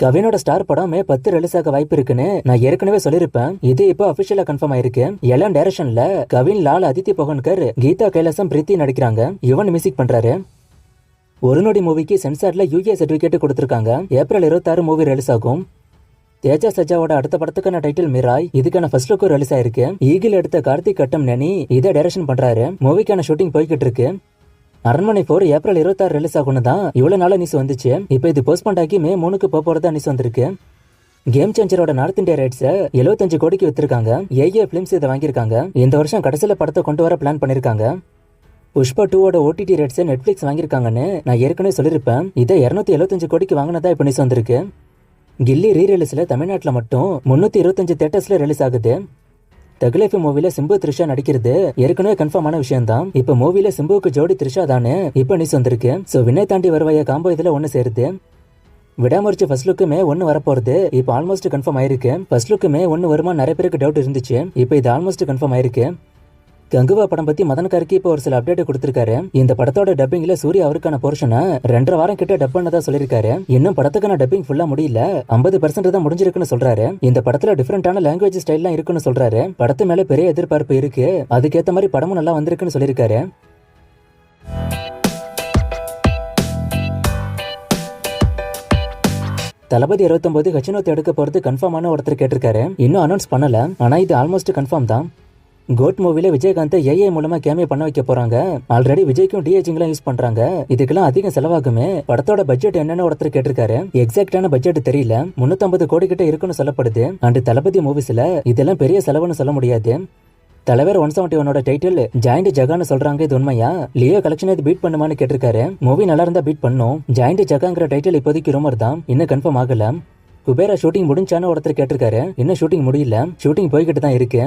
கவினோட star படம் மே 10 release ஆக வாய்ப்பு இருக்குன்னு நான் ஏற்கனவே சொல்லிருப்பேன். இது இப்போ அபிஷியலா கன்ஃபார்ம் ஆயிருக்கு. எல்லாம் டைரக்ஷன்ல கவின், லால், அதித்தி போகன்கர், கீதா கைலாசம், பிரீத்தி நடிக்கிறாங்க. யுவன் மியூசிக் பண்றாரு. ஒரு நொடி மூவிக்கு சென்சார்ல யூஏ சர்டிபிகேட் கொடுத்திருக்காங்க. ஏப்ரல் 26 மூவி ரிலீஸ் ஆகும். தேஜா சஜாவோட அடுத்த படத்துக்கான டைட்டில் மிராய். இதுக்கான ஃபர்ஸ்ட் லுக் ரிலீஸ் ஆயிருக்கு. ஈகிள் எடுத்த கார்த்திக் கட்டம் நனி இதை டைரக்ஷன் பண்றாரு. மூவிக்கான ஷூட்டிங் போய்கிட்டு இருக்கு. அரண்மனை 4 ஏப்ரல் 26 ரிலீஸ் ஆகும்னு தான் இவ்வளவு நாளா நியூஸ் வந்துச்சு. இப்போ இது போஸ்ட்போன் ஆகி மே 3க்கு போறதா நியூஸ் வந்திருக்கு. கேம் சேஞ்சரோட நார்த் இந்தியா ரைட்ஸ் 75 கோடிக்கு வித்திருக்காங்க. ஏஏ பிலிம்ஸ் இதை வாங்கியிருக்காங்க. இந்த வருஷம் கடைசியில படத்தை கொண்டு வர பிளான் பண்ணிருக்காங்க. புஷ்பா 2ஓட ஓடிடி ரைட்ஸ் நெட்ஃபிளிக்ஸ் வாங்கியிருக்காங்கன்னு நான் ஏற்கனவே சொல்லியிருப்பேன். இதை 275 கோடிக்கு வாங்கினதா இப்போ நியூஸ் வந்திருக்கு. கில்லி ரீ ரிலீஸ்ல தமிழ்நாட்டில் மட்டும் 325 தியேட்டர்ஸ்ல ரிலீஸ் ஆகுது. தகுலைஃப் மூவில சிம்பு த்ரிஷா நடிக்கிறது ஏற்கனவே கன்ஃபார்ம் ஆன விஷயம் தான். இப்ப மூவில சிம்புவுக்கு ஜோடி த்ரிஷா தானே இப்ப நியூஸ் வந்திருக்கு. சோ விண்ணை தாண்டி வருவாய காம்போ இதுல ஒன்னு சேருது. விடாமுயற்சி ஃபர்ஸ்ட் லுக்கு மே 1 வரப்போறது இப்ப ஆல்மோஸ்ட் கன்ஃபார்ம் ஆயிருக்கு. ஃபர்ஸ்ட் லுக்கு மே 1 வருமா நிறைய பேருக்கு டவுட் இருந்துச்சு. இப்ப இது ஆல்மோஸ்ட் கன்ஃபார்ம் ஆயிருக்கு. கங்குவா படம் பத்தி மதன் கார்கி இப்போ ஒரு சில அப்டேட் கொடுத்திருக்காரு. இந்த படத்தோட டப்பிங்ல சூர்யா அவருக்கான போர்ஷனை 2.5 வாரம் கிட்ட டப் பண்ணதா சொல்லிருக்காரு. இன்னும் படத்துக்கான டப்பிங் ஃபுல்லா முடியல, 50% தான் முடிஞ்சிருக்குன்னு சொல்றாரு. இந்த படத்துல டிஃபரெண்டான லாங்குவேஜ் ஸ்டைல்லாம் இருக்குன்னு சொல்றாரு. படத்து மேல பெரிய எதிர்பார்ப்பு இருக்கு. அதுக்கேத்த மாதிரி படமும் நல்லா வந்திருக்குன்னு சொல்லிருக்காரு. தளபதி 69 ஹச்சினோத் எடுக்க போறது கன்ஃபார்மான ஒருத்தர் கேட்டிருக்காரு. இன்னும் அனௌன்ஸ் பண்ணல, ஆனா இது ஆல்மோஸ்ட் கன்ஃபார்ம் தான். கோட் மூவில விஜயகாந்த் ஏஐ மூலமா கேமியோ பண்ண வைக்க போறாங்க. ஆல்ரெடி விஜய்க்கும் டிஏஜிங்லாம் யூஸ் பண்றாங்க. இதுக்கெல்லாம் அதிகம் செலவாகுமே. படத்தோட பட்ஜெட் என்னன்னு ஒருத்தர் கேட்டிருக்காரு. எக்ஸாக்டான பட்ஜெட் தெரியல, 350 கோடி கிட்ட இருக்குன்னு சொல்லப்படுது. அண்ட் தளபதி மூவிஸ்ல இதெல்லாம் பெரிய செலவுன்னு சொல்ல முடியாது. தலைவர் 171ஓட டைட்டில் ஜாயிண்ட் ஜகான்னு சொல்றாங்க. இது உண்மையா? லியோ கலெக்ஷன் இது பீட் பண்ணுமான்னு கேட்டிருக்காரு. மூவி நல்லா இருந்தா பீட் பண்ணும். ஜாயிண்ட் ஜகாங்கிற டைட்டில் இப்போதைக்கு ரூமர் தான், இன்னும் கன்ஃபார்ம் ஆகல. குபேரா ஷூட்டிங் முடிஞ்சான்னு ஒருத்தர் கேட்டிருக்காரு. இன்னும் ஷூட்டிங் முடியல, ஷூட்டிங் போய்கிட்டு தான் இருக்கு.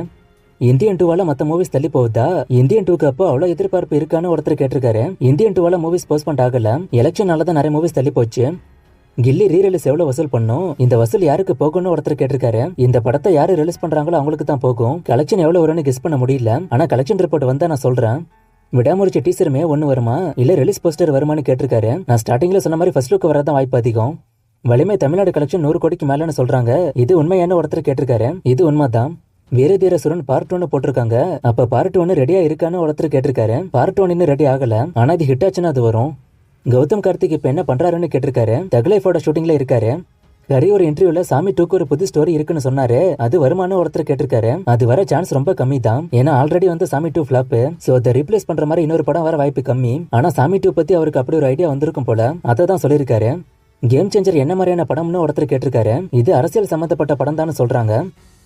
இந்தியன் 2வால மத்த மூவிஸ் தள்ளி போகுதா? இந்தியன் 2க்கு அப்போ அவ்வளவு எதிர்பார்ப்பு இருக்கான்னு ஒருத்தர் கேட்டிருக்காரு. இந்தியன் 2வால மூவிஸ் போஸ்ட்போன் ஆகல, எலெக்ஷனால தான் நிறைய மூவிஸ் தள்ளி போச்சு. கில்லி ரீ ரிலீஸ் எவ்வளவு வசூல் பண்ணும், இந்த வசூல் யாருக்கு போகும்னு ஒருத்தர் கேட்டிருக்காரு. இந்த படத்தை யாரு ரிலீஸ் பண்றாங்களோ அவங்களுக்கு தான் போகும். கலெக்ஷன் எவ்வளவு வரும்னு கெஸ் பண்ண முடியல, ஆனா கலெக்ஷன் ரிப்போர்ட் வந்தா நான் சொல்றேன். விடாமுயற்சி டீசர் மே 1 வருமா இல்ல ரிலீஸ் போஸ்டர் வருமானு கேட்டிருக்காரு. நான் ஸ்டார்டிங்ல சொன்ன மாதிரி ஃபர்ஸ்ட் லுக் வரதான் வாய்ப்பு அதிகம். வலிமை தமிழ்நாடு கலெக்ஷன் 100 கோடிக்கு மேலன்னு சொல்றாங்க. இது உண்மையான ஒருத்தர் கேட்டிருக்காரு. இது உண்மைதான். வீரதீர சுரன் பார்ட் 1 போட்டிருக்காங்க. அப்ப பார்ட் 1 ரெடியா இருக்கான்னு ஒருத்தர் கேட்டிருக்காரு. பார்ட் 1 இன்னும் ரெடி ஆகல, ஆனா இது ஹிட் ஆச்சுன்னா அது வரும். கௌதம் கார்த்திக் இப்ப என்ன பண்றாருன்னு கேட்டிருக்காரு. தகுலைஃபோட ஷூட்டிங்ல இருக்காரு. ஹரி ஒரு இன்டர்வியூல சாமி 2க்கு ஒரு புது ஸ்டோரி இருக்குன்னு சொன்னாரு. அது வருமானு ஒருத்தர் கேட்டிருக்காரு. அது வர சான்ஸ் ரொம்ப கம்மி தான், ஏன்னா ஆல்ரெடி வந்து சாமி 2 ஃபிளாப். சோ அதை ரீப்ளேஸ் பண்ற மாதிரி இன்னொரு படம் வர வாய்ப்பு கம்மி. ஆனா சாமி 2 பத்தி அவருக்கு அப்படி ஒரு ஐடியா வந்திருக்கும் போல, அதை தான் சொல்லியிருக்காரு. கேம் சேஞ்சர் என்ன மாதிரியான படம்னு ஒருத்தர் கேட்டிருக்காரு. இது அரசியல் சம்பந்தப்பட்ட படம் தான் சொல்றாங்க.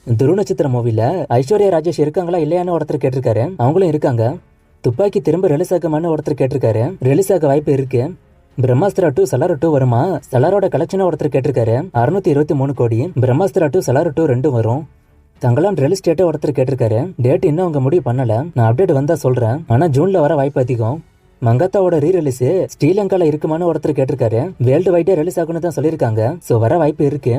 துரு நட்சத்திர மூவில ஐஸ்வர்யா ராஜேஷ் இருக்காங்களா இல்லையான்னு ஒருத்தர் கேட்டிருக்காரு. அவங்களும் இருக்காங்க. துப்பாக்கி திரும்ப ரிலீஸ் ஆகுமான்னு ஒருத்தர் கேட்டிருக்காரு. ரிலீஸ் ஆக வாய்ப்பு இருக்கு. பிரம்மாஸ்திரா 2 சலார் 2 வருமா? சலாரோட கலெக்ஷன் ஒருத்தர் கேட்டிருக்காரு. 623 கோடி. பிரம்மாஸ்திரா 2 சலார் 2 2 வரும். தங்களாம் ரிலீஸ் டேட்டை ஒருத்தர் கேட்டிருக்காரு. டேட் இன்னும் அவங்க முடிவு பண்ணல, நான் அப்டேட் வந்தா சொல்றேன். ஆனா ஜூன்ல வர வாய்ப்பு அதிகம். மங்காத்தாவோட ரீ ரிலீஸ் ஸ்ரீலங்கால இருக்குமான்னு ஒருத்தர் கேட்டிருக்காரு. வேர்ல்டு வைடா ரிலீஸ் ஆகுன்னு தான் சொல்லியிருக்காங்க. சோ வர வாய்ப்பு இருக்கு.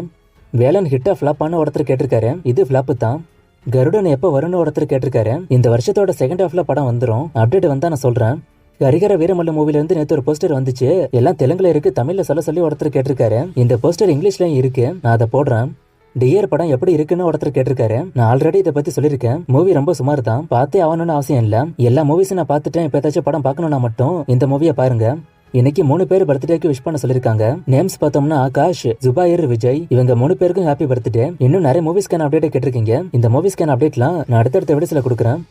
வேலன் ஹிட்டா ஃபிளாப்பான ஒருத்தர் கேட்டிருக்காரு. இது ஃபிளாப்பு தான். கருடன் எப்போ வரும்னு ஒருத்தர் கேட்டிருக்காரு. இந்த வருஷத்தோட செகண்ட் ஹாஃப்ல படம் வந்துரும். அப்டேட் வந்தா நான் சொல்றேன். ஹரிஹர வீரமல்ல மூவில இருந்து நேத்து ஒரு போஸ்டர் வந்துச்சு. எல்லாம் தெலுங்குல இருக்கு, தமிழ்ல சொல்ல சொல்லி ஒருத்தர் கேட்டிருக்காரு. இந்த போஸ்டர் இங்கிலீஷ்லயும் இருக்கு, நான் அதை போடுறேன். டியர் படம் எப்படி இருக்குன்னு ஒருத்தர் கேட்டிருக்காரு. நான் ஆல்ரெடி இதை பத்தி சொல்லியிருக்கேன். மூவி ரொம்ப சுமார் தான், பார்த்தே ஆகணும்னு அவசியம் இல்ல. எல்லா மூவிஸும் நான் பார்த்துட்டேன். இப்ப ஏதாச்சும் படம் பார்க்கணும்னா மட்டும் இந்த மூவியை பாருங்க. இன்னைக்கு 3 பேர் பர்த்டேக்கு விஷ் பண்ண சொல்லிருக்காங்க. நேம்ஸ் பார்த்தோம்னா ஆகாஷ், ஜுபாயிர், விஜய், இவங்க 3 பேருக்கும் ஹாப்பி பர்த்டே. இன்னும் நிறைய மூவிஸ்க்கான அப்டேட் கேட்டிருக்கீங்க. இந்த மூவிஸ்க்கான அப்டேட்லாம் நான் அடுத்தடுத்த வீடியோஸ்ல கொடுக்குறேன்.